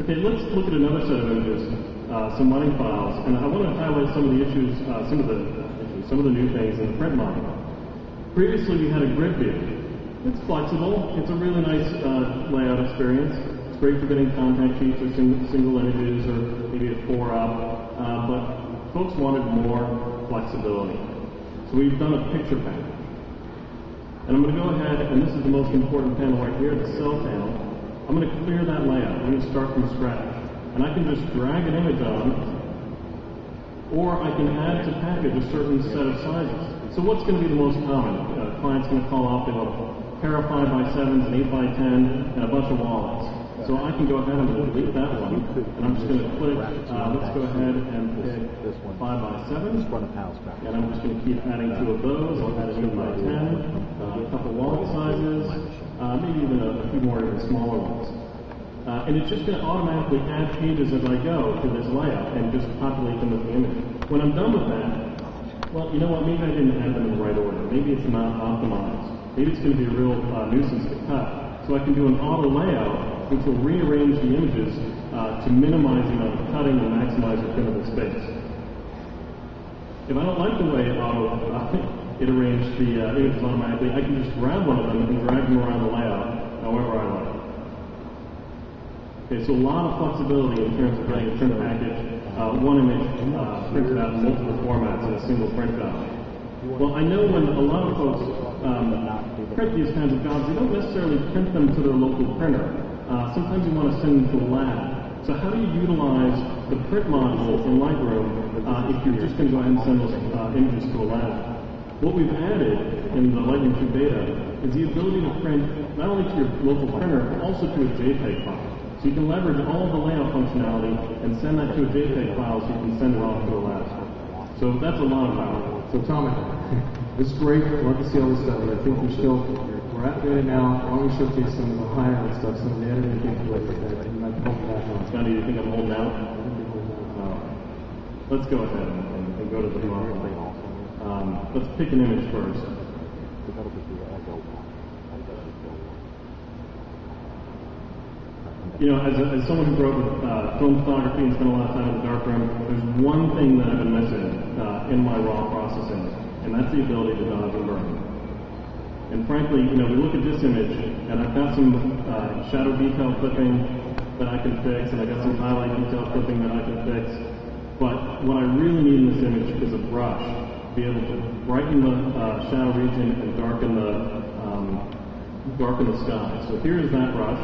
Okay, let's look at another set of images, some running files, and I want to highlight some of the issues, some of the new things in the print model. Previously, we had a grid view. It's flexible. It's a really nice layout experience. It's great for getting contact sheets or single images or maybe a 4-up, but folks wanted more flexibility. So we've done a picture panel. And I'm going to go ahead, and this is the most important panel right here, the cell panel. I'm going to clear that layout. I'm going to start from scratch. And I can just drag an image on, or I can add to package a certain set of sizes. So what's going to be the most common? Clients going to call up, they want a pair of 5x7s, an 8x10, and a bunch of wallets. So I can go ahead and delete that one, and I'm just going to click, let's go ahead and pick 5x7, and I'm just going to keep adding 2 of those. I'll add an 8x10, a couple wallet sizes, maybe even a few more even smaller ones. And it's just going to automatically add pages as I go to this layout and just populate them with the image. When I'm done with that, well, you know what, maybe I didn't add them in the right order. Maybe it's not optimized. Maybe it's going to be a real nuisance to cut. So I can do an auto layout, which will rearrange the images to minimize the amount of cutting and maximize the printable space. If I don't like the way it arranged the images automatically, I can just grab one of them and drag them around the layout however I like. Okay, so a lot of flexibility in terms of getting a print package, one image printed out in multiple formats in a single print job. Well, I know when a lot of folks print these kinds of jobs, they don't necessarily print them to their local printer. Sometimes you want to send them to a lab. So how do you utilize the print module in Lightroom if you're just going to go ahead and send those images to a lab? What we've added in the Lightroom 2 beta is the ability to print not only to your local printer, but also to a JPEG file. So you can leverage all of the layout functionality and send that to a JPEG file so you can send it off to a lab. So that's a lot of power. So Tommy, this is great. We'd love to see all this stuff, but I think we're at beta now. Why don't we showcase some of the high-end stuff, some of the editing capabilities that you might help back on. Scotty, do you think I'm holding out? Let's go ahead and go to the model. Let's pick an image first. You know, as someone who grew up with film photography and spent a lot of time in the darkroom, there's one thing that I've been missing in my raw processing, and that's the ability to dodge and burn. And frankly, you know, we look at this image, and I've got some shadow detail clipping that I can fix, and I've got some highlight detail clipping that I can fix. But what I really need in this image is a brush to be able to brighten the shadow region and darken the sky. So here's that brush.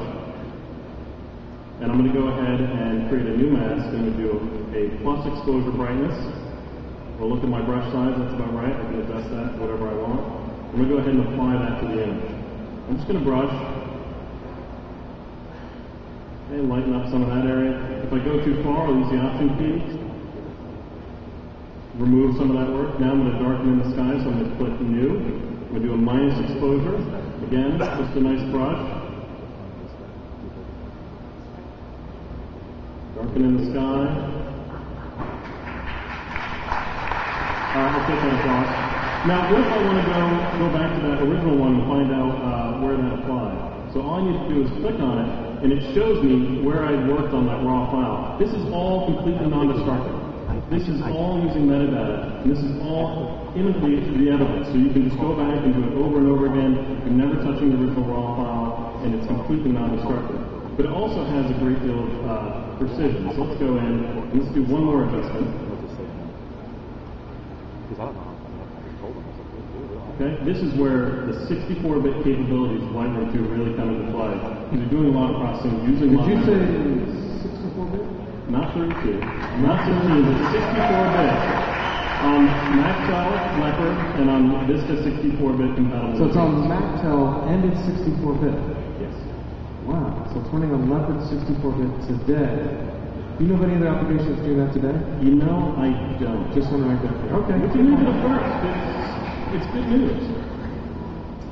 And I'm going to go ahead and create a new mask. I'm going to do a plus exposure brightness. We'll look at my brush size, that's about right. I can adjust that to whatever I want. I'm going to go ahead and apply that to the image. I'm just going to brush and lighten up some of that area. If I go too far, I'll use the option key. Remove some of that work. Now I'm going to darken in the sky, so I'm going to click new. I'm going to do a minus exposure. Again, just a nice brush. Darken in the sky. I'll take that across. Now, what if I want to go back to that original one and find out where that applied? So all I need to do is click on it, and it shows me where I worked on that raw file. This is all completely non-destructive. This is all using metadata, and this is all imminently re-editable. So you can just go back and do it over and over again. You're never touching the original raw file, and it's completely non-destructive. But it also has a great deal of precision. So let's go in and let's do one more adjustment. Okay, this is where the 64-bit capabilities of Lightroom 2 really come into play. You're doing a lot of processing using. Did you say 64-bit? Not 32, not 16, but 64-bit. On Mactel, Leopard, and on Vista 64-bit compatible. So it's on Mactel and it's 64-bit? Yes. Wow, so it's running on Leopard 64-bit today. Do you know of any other applications doing that today? You know, I don't. Just one right there. Okay. It's a new bit of first. It's good news.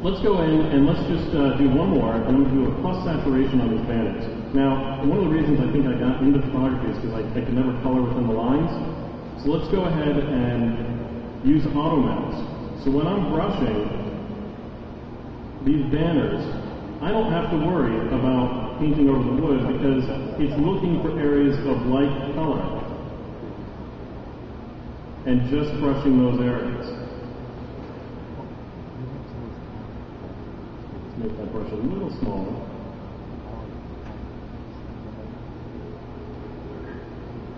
Let's go in and let's just do one more, and I'm going to do a plus saturation on these bandits. Now, one of the reasons I think I got into photography is because I could never color within the lines. So let's go ahead and use auto mouse. So when I'm brushing these banners, I don't have to worry about painting over the wood because it's looking for areas of light color and just brushing those areas. Let's make that brush a little smaller.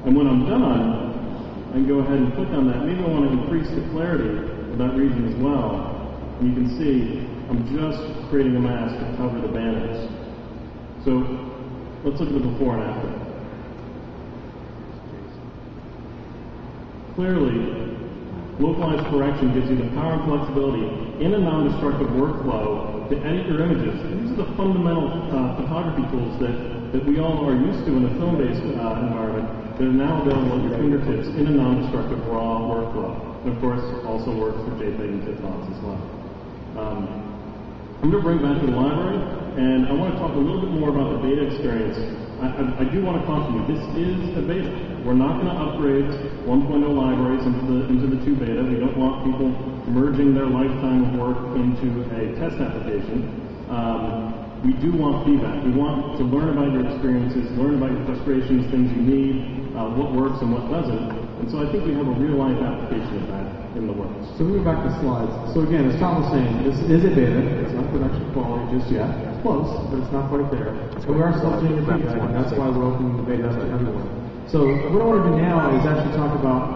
And when I'm done, I can go ahead and click on that. Maybe I want to increase the clarity of that region as well. And you can see I'm just creating a mask to cover the banners. So let's look at the before and after. Clearly, localized correction gives you the power and flexibility in a non-destructive workflow to edit your images. These are the fundamental photography tools that we all are used to in a film-based environment that are now available at your fingertips in a non-destructive raw workflow. And of course, also works for JPEG and TIFF files as well. I'm going to bring back to the library, and I want to talk a little bit more about the beta experience. I do want to caution you, this is a beta. We're not going to upgrade 1.0 libraries into the 2 beta. We don't want people merging their lifetime of work into a test application. We do want feedback. We want to learn about your experiences, learn about your frustrations, things you need, what works and what doesn't. And so I think we have a real-life application of that in the works. So moving back to slides. So again, as Tom was saying, this is a beta. It's not production quality just yet. It's close, but it's not quite there. So we are still doing the feedback, and that's why we're opening the beta to everyone. So what I want to do now is actually talk about